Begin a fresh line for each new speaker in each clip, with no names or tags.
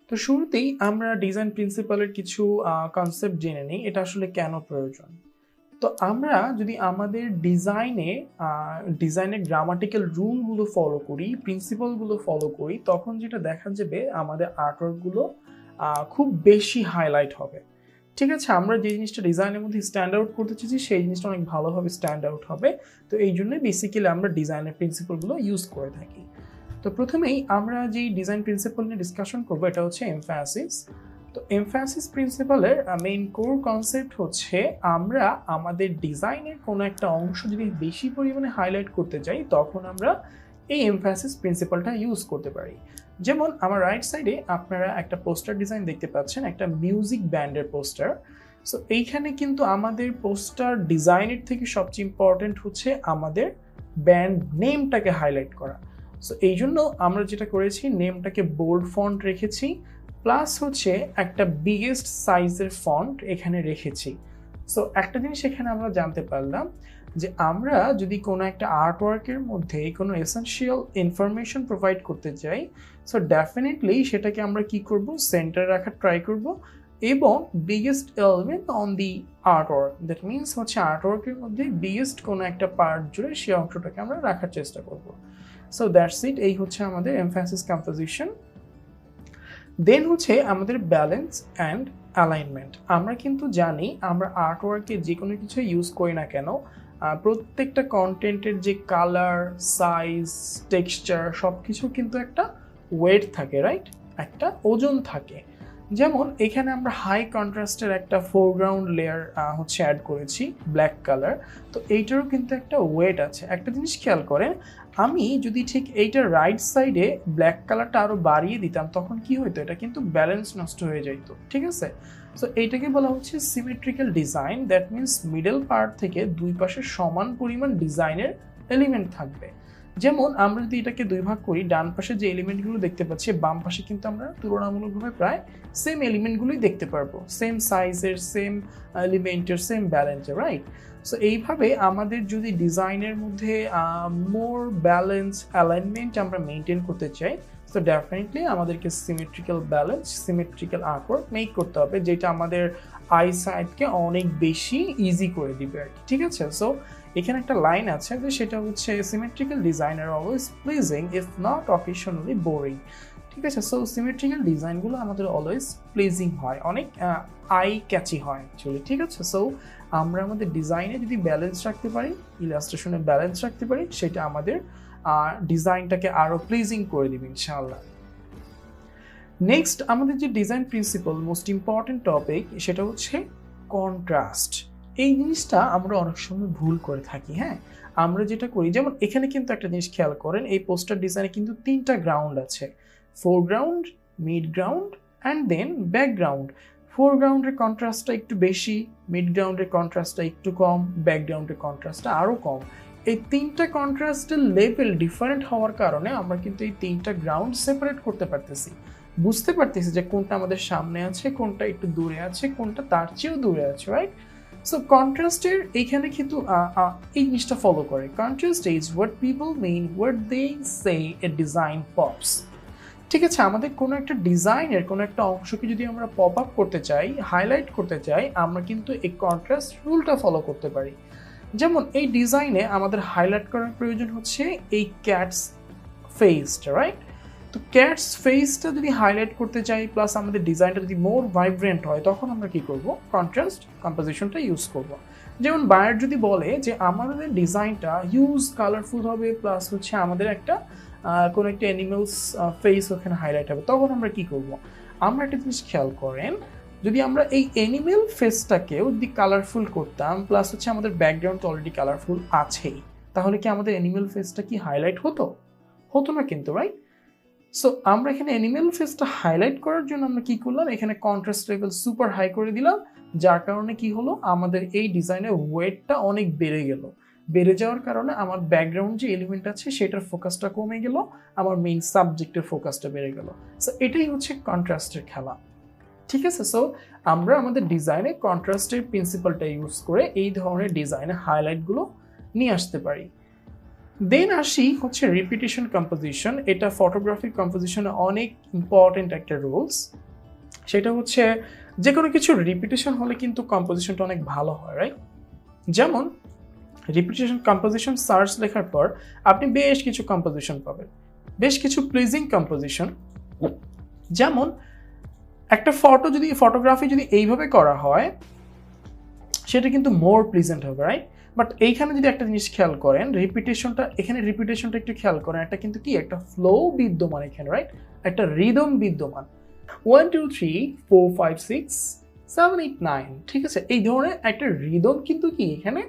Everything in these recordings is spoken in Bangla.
তো শুরুতেই আমরা ডিজাইন প্রিন্সিপালের কিছু কনসেপ্ট জেনে নিই এটা আসলে কেন প্রয়োজন। তো আমরা যদি আমাদের ডিজাইনের গ্রামাটিক্যাল রুলগুলো ফলো করি, প্রিন্সিপালগুলো ফলো করি, তখন যেটা দেখা যাবে আমাদের আর্টওয়ার্কগুলো খুব বেশি হাইলাইট হবে। ঠিক আছে? আমরা যে জিনিসটা ডিজাইনের মধ্যে স্ট্যান্ড আউট করতে চাইছি সেই জিনিসটা অনেক ভালোভাবে স্ট্যান্ড আউট হবে। তো এই জন্যই বেসিক্যালি আমরা ডিজাইনের প্রিন্সিপালগুলো ইউজ করে থাকি। তো প্রথমেই আমরা যেই ডিজাইন প্রিন্সিপাল নিয়ে ডিসকাশন করবো এটা হচ্ছে এমফ্যাসিস। তো এমফ্যাসিস প্রিন্সিপালের মেইন কোর কনসেপ্ট হচ্ছে আমরা আমাদের ডিজাইনের কোনো একটা অংশ যদি বেশি পরিমাণে হাইলাইট করতে চাই তখন আমরা এই এমফ্যাসিস প্রিন্সিপালটা ইউজ করতে পারি। যেমন আমার রাইট সাইডে আপনারা একটা পোস্টার ডিজাইন দেখতে পাচ্ছেন, একটা মিউজিক ব্যান্ডের পোস্টার। সো এইখানে কিন্তু আমাদের পোস্টার ডিজাইনের থেকে সবচেয়ে ইম্পর্টেন্ট হচ্ছে আমাদের ব্যান্ড নেমটাকে হাইলাইট করা। সো এই জন্য আমরা যেটা করেছি নেমটাকে বোল্ড ফন্ট রেখেছি, প্লাস হচ্ছে একটা বিগেস্ট সাইজের ফন্ট এখানে রেখেছি। সো একটা জিনিস এখানে আমরা জানতে পারলাম যে আমরা যদি কোনো একটা আর্ট ওয়ার্কের মধ্যে কোনো এসেনশিয়াল ইনফরমেশন প্রোভাইড করতে চাই, সো ডেফিনেটলি সেটাকে আমরা কি করব, সেন্টারে রাখার ট্রাই করব এবং biggest element on the art work, that means হচ্ছে আর্ট ওয়ার্কের মধ্যে বিগেস্ট কোনো একটা পার্ট জুড়ে সেই অংশটাকে আমরা রাখার চেষ্টা করব। সো দ্যাটস ইট, এই হচ্ছে আমাদের এমফ্যাসিস কম্পোজিশন। দেন হচ্ছে আমাদের ব্যালেন্স অ্যান্ড অ্যালাইনমেন্ট। আমরা কিন্তু জানি আমরা আর্ট ওয়ার্কে যে কোনো কিছু ইউজ করি না কেন প্রত্যেকটা কন্টেন্টের যে কালার, সাইজ, টেক্সচার সব কিছু কিন্তু একটা ওয়েট থাকে, রাইট? একটা ওজন থাকে। যেমন এখানে আমরা হাই কন্ট্রাস্টের একটা ফোরগ্রাউন্ড লেয়ার হচ্ছে অ্যাড করেছি, ব্ল্যাক কালার। তো এইটারও কিন্তু একটা ওয়েট আছে। একটা জিনিস খেয়াল করেন, আমি যদি ঠিক এইটার রাইট সাইডে ব্ল্যাক কালারটা আরও বাড়িয়ে দিতাম তখন কি হতো, এটা কিন্তু ব্যালেন্স নষ্ট হয়ে যাইতো। ঠিক আছে? সো এইটাকে বলা হচ্ছে symmetrical design. That means middle part থেকে দুই পাশে সমান পরিমাণ ডিজাইনের এলিমেন্ট থাকবে। যেমন আমরা যদি এটাকে দুই ভাগ করি, ডান পাশে যে এলিমেন্টগুলো দেখতে পাচ্ছি বাম পাশে কিন্তু আমরা তুলনামূলকভাবে প্রায় সেম এলিমেন্টগুলোই দেখতে পারবো, সেম সাইজের, সেম এলিমেন্টের, সেম ব্যালেন্সের, রাইট? সো এইভাবে আমাদের যদি ডিজাইনের মধ্যে মোর ব্যালেন্স, অ্যালাইনমেন্ট আমরা মেনটেন করতে চাই, সো ডেফিনেটলি আমাদেরকে symmetrical balance, symmetrical artwork make করতে হবে, যেটা আমাদের আই সাইডকে অনেক বেশি ইজি করে দিবে আর কি। ঠিক আছে? সো এখানে একটা লাইন আছে যে সেটা হচ্ছে সিমেট্রিক্যাল ডিজাইন আর always pleasing if not occasionally boring. ঠিক আছে? সো সিমেট্রিক্যাল ডিজাইনগুলো আমাদের অলওয়েজ প্লিজিং হয়, অনেক আই ক্যাচি হয় অ্যাকচুয়ালি। ঠিক আছে? সো আমরা আমাদের ডিজাইনে যদি ব্যালেন্স রাখতে পারি, ইলাস্ট্রেশনে ব্যালেন্স রাখতে পারি, সেটা আমাদের ডিজাইনটাকে আরও প্লিজিং করে দিবে ইনশাআল্লাহ। নেক্সট আমাদের যে design principal, most important topic, সেটা হচ্ছে কন্ট্রাস্ট। এই জিনিসটা আমরা অনেক সময় ভুল করে থাকি। হ্যাঁ, আমরা যেটা করি, যেমন এখানে কিন্তু একটা জিনিস খেয়াল করেন, এই পোস্টার ডিজাইনে কিন্তু তিনটা গ্রাউন্ড আছে, foreground, mid ground and then background. ফোরগ্রাউন্ডের কন্ট্রাস্টটা একটু বেশি, মিড গ্রাউন্ডের কন্ট্রাস্টটা একটু কম, ব্যাকগ্রাউন্ডের কন্ট্রাস্টটা আরও কম। এই তিনটা কন্ট্রাস্টের লেভেল ডিফারেন্ট হওয়ার কারণে আমরা কিন্তু এই তিনটা গ্রাউন্ড সেপারেট করতে পারতেছি, বুঝতে পারতেছি যে কোনটা আমাদের সামনে আছে, কোনটা একটু দূরে আছে, কোনটা তার চেয়েও দূরে আছে, রাইট? সো কন্ট্রাস্টের এইখানে কিন্তু এই জিনিসটা ফলো করে, contrast is what people mean what they say a design pops. ঠিক আছে? আমাদের কোনো একটা ডিজাইনের কোনো একটা অংশকে যদি আমরা পপ আপ করতে চাই, হাইলাইট করতে চাই, আমরা কিন্তু এই কন্ট্রাস্ট রুলটা ফলো করতে পারি। যেমন এই ডিজাইনে আমাদের হাইলাইট করার প্রয়োজন হচ্ছে এই ক্যাটস ফেসটা, রাইট? তো ক্যাটস ফেসটা যদি হাইলাইট করতে চাই, প্লাস আমাদের ডিজাইনটা যদি মোর ভাইব্রেন্ট হয়, তখন আমরা কি করব, কন্ট্রাস্ট কম্পোজিশনটা ইউজ করব। যেমন বায়ার যদি বলে যে আমাদের ডিজাইনটা হিউজ কালারফুল হবে, প্লাস হচ্ছে আমাদের একটা কোনো একটা অ্যানিমেলস ফেস ওখানে হাইলাইট হবে, তখন আমরা কি করব, আমরা একটা জিনিস খেয়াল করেন, যদি আমরা এই অ্যানিমেল ফেসটাকেও যদি কালারফুল করতাম, প্লাস হচ্ছে আমাদের ব্যাকগ্রাউন্ড তো অলরেডি কালারফুল আছেই, তাহলে কি আমাদের অ্যানিমেল ফেসটা কি হাইলাইট হতো? হতো না কিন্তু, রাইট? সো আমরা এখানে অ্যানিমেল ফেসটা হাইলাইট করার জন্য আমরা কি করলাম, এখানে কন্ট্রাস্ট লেভেল সুপার হাই করে দিলাম, যার কারণে কি হলো, আমাদের এই ডিজাইনের ওয়েটটা অনেক বেড়ে গেল। বেড়ে যাওয়ার কারণে আমার ব্যাকগ্রাউন্ড যে এলিমেন্ট আছে সেটার ফোকাসটা কমে গেল, আমার মেইন সাবজেক্টের ফোকাসটা বেড়ে গেল। সো এটাই হচ্ছে কন্ট্রাস্টের খেলা। ঠিক আছে? সো আমরা আমাদের ডিজাইনে কন্ট্রাস্টের প্রিন্সিপালটা ইউজ করে এই ধরনের ডিজাইনের হাইলাইটগুলো নিয়ে আসতে পারি। দেন আসি হচ্ছে রিপিটেশন কম্পোজিশন। এটা ফটোগ্রাফি কম্পোজিশনে অনেক ইম্পর্টেন্ট একটা রুলস। সেটা হচ্ছে যে কোনো কিছু রিপিটেশন হলে কিন্তু কম্পোজিশনটা অনেক ভালো হয়, রাইট? যেমন রিপিটেশন কম্পোজিশন সার্চ লেখার পর আপনি বেশ কিছু কম্পোজিশন পাবেন, বেশ কিছু প্লিজিং কম্পোজিশন। যেমন একটা ফটোগ্রাফি যদি এইভাবে করা হয় সেটা কিন্তু মোর প্লিজেন্ট হবে, রাইট? বাট এইখানে যদি একটা জিনিস খেয়াল করেন, রিপিটেশনটা একটু খেয়াল করেন, একটা কিন্তু কি একটা ফ্লো বিদ্যমান এখানে, রাইট? একটা রিদম বিদ্যমান। 1 2 3 4 5 6 7 8 9, ঠিক আছে? এই ধরনের একটা রিদম কিন্তু কি এখানে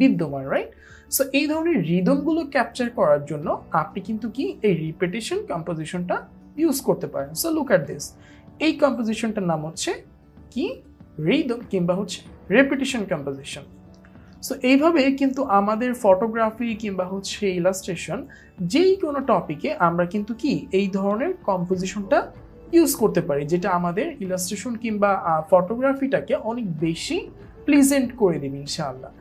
বিদ্যমান, রাইট? সো এই ধরনের রিদমগুলো ক্যাপচার করার জন্য আপনি কিন্তু কি এই রিপিটেশন কম্পোজিশনটা ইউজ করতে পারেন। সো লুক অ্যাট দিস, এই কম্পোজিশনটার নাম হচ্ছে কি রিদম কিংবা হচ্ছে রেপিটেশন কম্পোজিশন। সো এইভাবে কিন্তু আমাদের ফটোগ্রাফি কিংবা হচ্ছে ইলাস্ট্রেশন যেই কোনো টপিকে আমরা কিন্তু কি এই ধরনের কম্পোজিশনটা ইউজ করতে পারি, যেটা আমাদের ইলাস্ট্রেশন কিংবা ফটোগ্রাফিটাকে অনেক বেশি প্লিজেন্ট করে দেবে ইনশাআল্লাহ।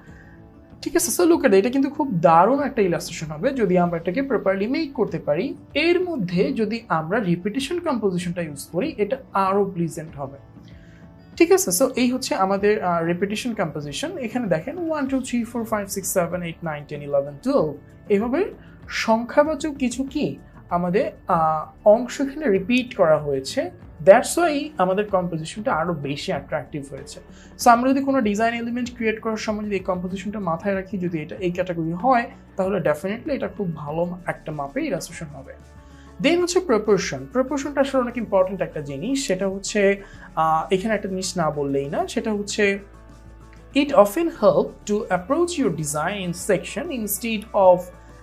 ঠিক আছে? সো লুক এট এটা কিন্তু খুব দারুণ একটা ইলাস্ট্রেশন হবে যদি আমরা এটাকে প্রপারলি মেক করতে পারি। এর মধ্যে যদি আমরা রিপিটেশন কম্পোজিশনটা ইউজ করি এটা আরও প্লিজেন্ট হবে। ঠিক আছে? সো এই হচ্ছে আমাদের রিপিটেশন কম্পোজিশন। এখানে দেখেন 1 2 3 4 5 6 7 8 9 10 11 12 এইভাবে সংখ্যাবাচক কিছু কি আমাদের অংশ এখানে রিপিট করা হয়েছে। দ্যাটস ওয়াই আমাদের কম্পোজিশনটা আরও বেশি অ্যাট্রাকটিভ হয়েছে। সো আমরা যদি কোনো ডিজাইন এলিমেন্ট ক্রিয়েট করার সময় যদি এই কম্পোজিশনটা মাথায় রাখি, যদি এটা এই ক্যাটাগরি হয়, তাহলে ডেফিনেটলি এটা খুব ভালো একটা মাপে ইলাস্ট্রেশন হবে। দেন হচ্ছে প্রপোর্শনটা আসলে অনেক ইম্পর্টেন্ট একটা জিনিস। সেটা হচ্ছে এখানে একটা জিনিস না বললেই না, সেটা হচ্ছে it often help to approach your design in section instead of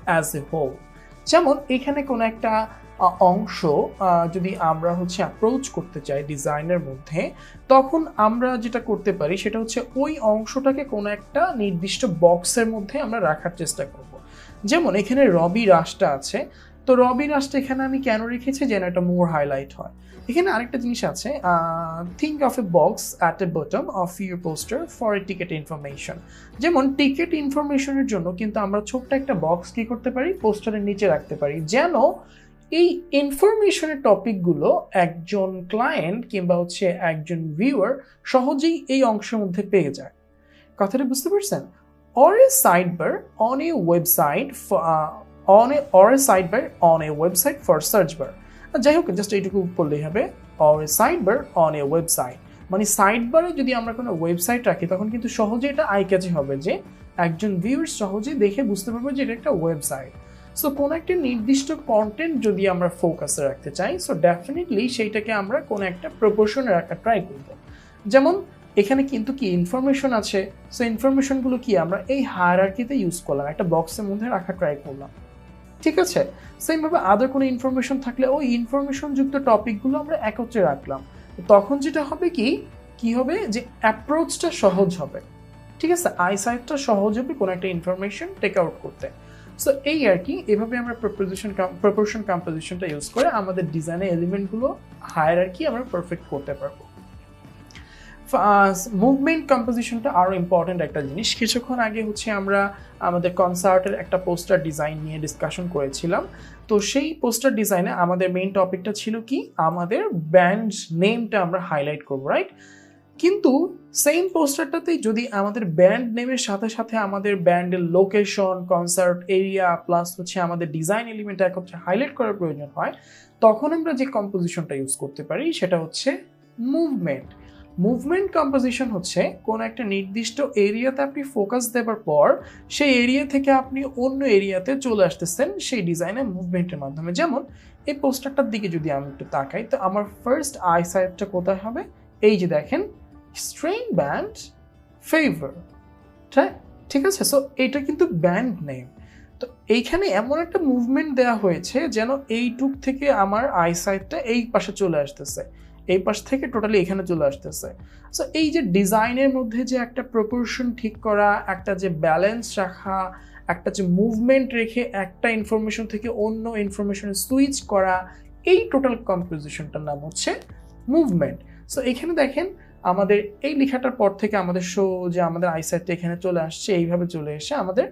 as a whole. যেমন এখানে কোনো একটা অংশ যদি আমরা হচ্ছে অ্যাপ্রোচ করতে চাই ডিজাইনের মধ্যে, তখন আমরা যেটা করতে পারি সেটা হচ্ছে ওই অংশটাকে কোনো একটা নির্দিষ্ট বক্সের মধ্যে আমরা রাখার চেষ্টা করব। যেমন এখানে রবি রাশটা আছে, তো রবি রাশটা এখানে আমি কেন রেখেছি যেন এটা মোর হাইলাইট হয়। এখানে আরেকটা জিনিস আছে, think of A box at a bottom of your poster for a ticket information. যেমন টিকেট ইনফরমেশনের জন্য কিন্তু আমরা ছোট্ট একটা বক্স কি করতে পারি, পোস্টারের নিচে রাখতে পারি, যেন এই ইনফরমেশনের টপিকগুলো একজন ক্লায়েন্ট কিংবা হচ্ছে একজন ভিউয়ার সহজেই এই অংশের মধ্যে পেয়ে যায়। কথাটা বুঝতে পারছেন? or a sidebar on a website on a website for search bar। যাই হোক, জাস্ট এইটুকু বললেই হবে, or a sidebar on a website, মানে সাইডবারে যদি আমরা কোনো ওয়েবসাইট রাখি তখন কিন্তু সহজে এটা আই ক্যাচি হবে, যে একজন ভিউয়ার সহজে দেখে বুঝতে পারবে যে এটা একটা ওয়েবসাইট। সো কোনো একটা নির্দিষ্ট কন্টেন্ট যদি আমরা ফোকাসে রাখতে চাই, সো ডেফিনেটলি সেইটাকে আমরা কোনো একটা প্রপোর্শনে রাখা ট্রাই করব। যেমন এখানে কিন্তু কি ইনফরমেশন আছে, সো ইনফরমেশনগুলো কি আমরা এই হায়ারার্কিতে ইউজ করলাম, একটা বক্সের মধ্যে রাখা ট্রাই করলাম। ঠিক আছে? সেমভাবে আদার কোনো ইনফরমেশন থাকলে ওই ইনফরমেশনযুক্ত টপিকগুলো আমরা একত্রে রাখলাম। তখন যেটা হবে কি হবে, যে অ্যাপ্রোচটা সহজ হবে। ঠিক আছে? আইসাইটটা সহজ হবে কোনো একটা ইনফরমেশন টেক আউট করতে। সো এই আর কি, এভাবে আমরা প্রপোর্শন কম্পোজিশনটা ইউজ করে আমাদের ডিজাইনের এলিমেন্টগুলো হায়ারার্কি আমরা পারফেক্ট করতে পারবো। মুভমেন্ট কম্পোজিশনটা আরও ইম্পর্টেন্ট একটা জিনিস। কিছুক্ষণ আগে হচ্ছে আমরা আমাদের কনসার্টের একটা পোস্টার ডিজাইন নিয়ে ডিসকাশন করেছিলাম। তো সেই পোস্টার ডিজাইনে আমাদের মেইন টপিকটা ছিল কি, আমাদের ব্যান্ড নেমটা আমরা হাইলাইট করবো, রাইট? কিন্তু সেম পোস্টারটাতেই যদি আমাদের ব্যান্ড নেমের সাথে সাথে আমাদের ব্যান্ডের লোকেশন, কনসার্ট এরিয়া প্লাস হচ্ছে আমাদের ডিজাইন এলিমেন্ট একত্রে হাইলাইট করার প্রয়োজন হয়, তখন আমরা যে কম্পোজিশনটা ইউজ করতে পারি সেটা হচ্ছে মুভমেন্ট কম্পোজিশন হচ্ছে কোনো একটা নির্দিষ্ট এরিয়াতে আপনি ফোকাস দেওয়ার পর সেই এরিয়া থেকে আপনি অন্য এরিয়াতে চলে আসতেছেন সেই ডিজাইনের মুভমেন্টের মাধ্যমে। যেমন এই পোস্টারটার দিকে যদি আমি একটু তাকাই, তো আমার ফার্স্ট আই সাইডটা কোথায় হবে, এই যে দেখেন স্ট্রিং ব্যান্ড ফেভার, ঠিক আছে? সো এইটা কিন্তু ব্যান্ড নেম। তো এইখানে এমন একটা মুভমেন্ট দেওয়া হয়েছে যেন এইটুক থেকে আমার আই সাইডটা এই পাশে চলে আসতেছে, এই পাশ থেকে টোটালি এখানে চলে আসতেছে। সো এই যে ডিজাইনের মধ্যে যে একটা প্রপোর্শন ঠিক করা, একটা যে ব্যালেন্স রাখা, একটা যে মুভমেন্ট রেখে একটা ইনফরমেশন থেকে অন্য ইনফরমেশনে সুইচ করা, এই টোটাল কম্পোজিশনটার নাম হচ্ছে মুভমেন্ট। সো এখানে দেখেন আমাদের এই লেখাটার পর থেকে আমাদের যে আমাদের আইসাইটটা এখানে চলে আসছে, এইভাবে চলে এসে আমাদের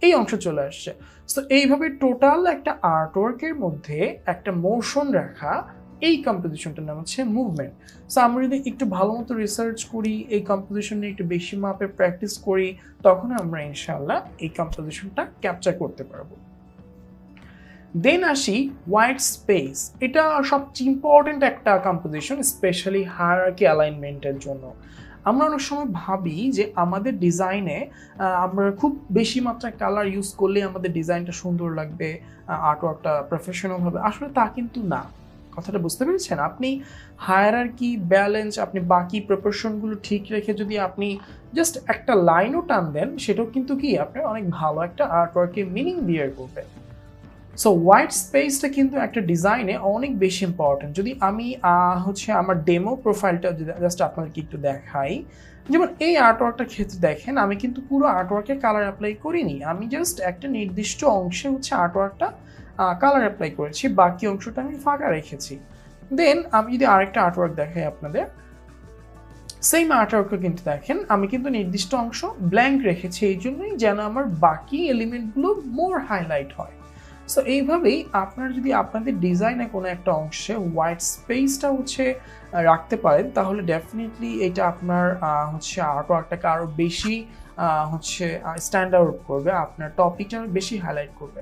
এই অংশ চলে আসছে। সো এইভাবে টোটাল একটা আর্টওয়ার্কের মধ্যে একটা মোশন রাখা, এই কম্পোজিশনটার নাম হচ্ছে মুভমেন্ট। সো আমরা যদি একটু ভালো মতো রিসার্চ করি, এই কম্পোজিশন নিয়ে একটু বেশি মাপে প্র্যাকটিস করি, তখন আমরা ইনশাআল্লাহ এই কম্পোজিশনটা ক্যাপচার করতে পারবো। দেন আসি হোয়াইট স্পেস। এটা সবচেয়ে ইম্পর্টেন্ট একটা কম্পোজিশন, স্পেশালি হায়ারার্কি অ্যালাইনমেন্টের জন্য। আমরা অনেক সময় ভাবি যে আমাদের ডিজাইনে আমরা খুব বেশি মাত্রায় কালার ইউজ করলে আমাদের ডিজাইনটা সুন্দর লাগবে, আর্টওয়ার্কটা প্রফেশনাল হবে। আসলে তা কিন্তু না। কথাটা বুঝতে পেরেছেন? আপনি হায়ারার্কি, ব্যালেন্স, আপনি বাকি প্রপোর্শনগুলো ঠিক রেখে যদি আপনি জাস্ট একটা লাইনও টান দেন, সেটাও কিন্তু কি আপনার অনেক ভালো একটা আর্টওয়ার্কের মিনিং বিয়ার করবে। সো হোয়াইট স্পেসটা কিন্তু একটা ডিজাইনে অনেক বেশি ইম্পর্টেন্ট। যদি আমি হচ্ছে আমার ডেমো প্রোফাইলটা জাস্ট আপনাদেরকে একটু দেখাই, যেমন এই আর্টওয়ার্কটার ক্ষেত্রে দেখেন আমি কিন্তু পুরো আর্টওয়ার্কে কালার অ্যাপ্লাই করিনি, আমি জাস্ট একটা নির্দিষ্ট অংশে হচ্ছে আর্টওয়ার্কটা কালার অ্যাপ্লাই করেছি, বাকি অংশটা আমি ফাঁকা রেখেছি। দেন আমি যদি আরেকটা আর্টওয়ার্ক দেখাই আপনাদের, সেম আর্টওয়ার্কও কিন্তু দেখেন আমি কিন্তু নির্দিষ্ট অংশ ব্ল্যাঙ্ক রেখেছি, এই জন্যই যেন আমার বাকি এলিমেন্টগুলো মোর হাইলাইট হয়। সো এইভাবেই আপনারা যদি আপনাদের ডিজাইনে কোনো একটা অংশে হোয়াইট স্পেসটা হচ্ছে রাখতে পারেন, তাহলে ডেফিনেটলি এটা আপনার হচ্ছে আর্টওয়ার্কটাকে আরও বেশি হচ্ছে স্ট্যান্ড আউট করবে, আপনার টপিকটা বেশি হাইলাইট করবে।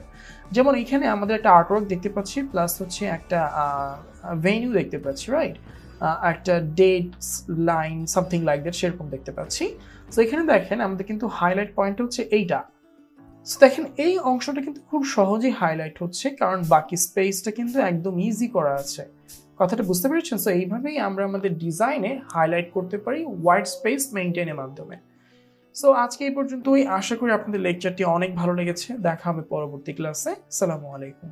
যেমন এখানে আমাদের একটা আর্টওয়ার্ক দেখতে পাচ্ছি, প্লাস হচ্ছে একটা ভেন্যু দেখতে পাচ্ছি, রাইট? একটা date line something like that সেরকম দেখতে পাচ্ছি। সো এখানে দেখেন আমাদের কিন্তু হাইলাইট পয়েন্ট হচ্ছে এইটা। দেখেন এই অংশটা কিন্তু খুব সহজেই হাইলাইট হচ্ছে, কারণ বাকি স্পেসটা কিন্তু একদম ইজি করা আছে। কথাটা বুঝতে পেরেছেন? সো এইভাবেই আমরা আমাদের ডিজাইনে হাইলাইট করতে পারি হোয়াইট স্পেস মেইনটেইনের মাধ্যমে। সো আজকে এই পর্যন্তই। আশা করি আপনাদের লেকচারটি অনেক ভালো লেগেছে। দেখা হবে পরবর্তী ক্লাসে। আসসালামু আলাইকুম।